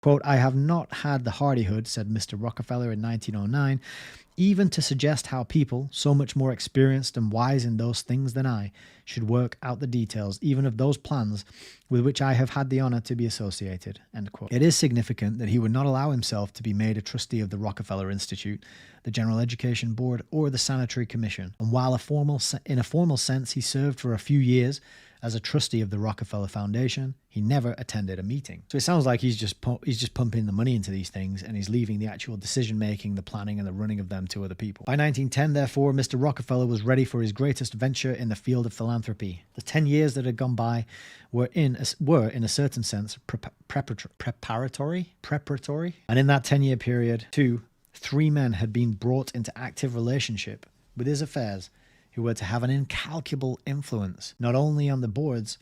Quote, "I have not had the hardihood," said Mr. Rockefeller in 1909, "even to suggest how people, so much more experienced and wise in those things than I, should work out the details, even of those plans with which I have had the honor to be associated." End quote. It is significant that he would not allow himself to be made a trustee of the Rockefeller Institute, the General Education Board, or the Sanitary Commission. And while in a formal sense he served for a few years as a trustee of the Rockefeller Foundation, he never attended a meeting. So it sounds like he's just pumping the money into these things, and he's leaving the actual decision-making, the planning, and the running of them to other people. By 1910, therefore, Mr. Rockefeller was ready for his greatest venture in the field of philanthropy. The 10 years that had gone by were in a certain sense, preparatory. And in that 10-year period, three men had been brought into active relationship with his affairs, who were to have an incalculable influence, not only on the boards,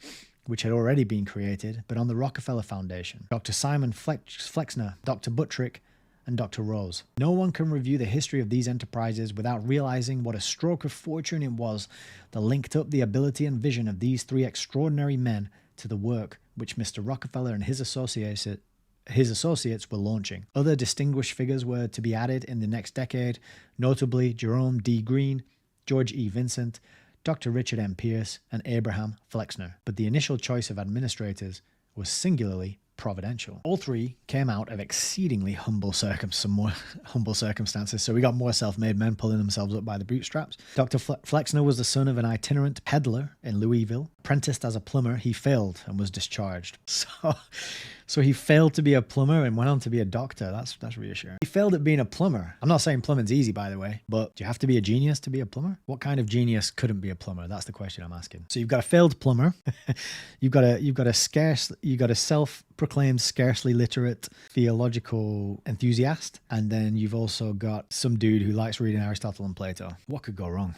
which had already been created, but on the Rockefeller Foundation. Dr. Simon Flexner, Dr. Buttrick, and Dr. Rose. No one can review the history of these enterprises without realizing what a stroke of fortune it was that linked up the ability and vision of these three extraordinary men to the work which Mr. Rockefeller and his associates were launching. Other distinguished figures were to be added in the next decade, notably Jerome D. Green, George E. Vincent, Dr. Richard M. Pierce, and Abraham Flexner. But the initial choice of administrators was singularly providential. All three came out of exceedingly humble circumstances. So we got more self-made men pulling themselves up by the bootstraps. Dr. Flexner was the son of an itinerant peddler in Louisville. Apprenticed as a plumber, he failed and was discharged. So he failed to be a plumber and went on to be a doctor. That's reassuring. He failed at being a plumber. I'm not saying plumbing's easy, by the way, but do you have to be a genius to be a plumber? What kind of genius couldn't be a plumber? That's the question I'm asking. So you've got a failed plumber. you've got a self-proclaimed scarcely literate theological enthusiast, and then you've also got some dude who likes reading Aristotle and Plato. What could go wrong?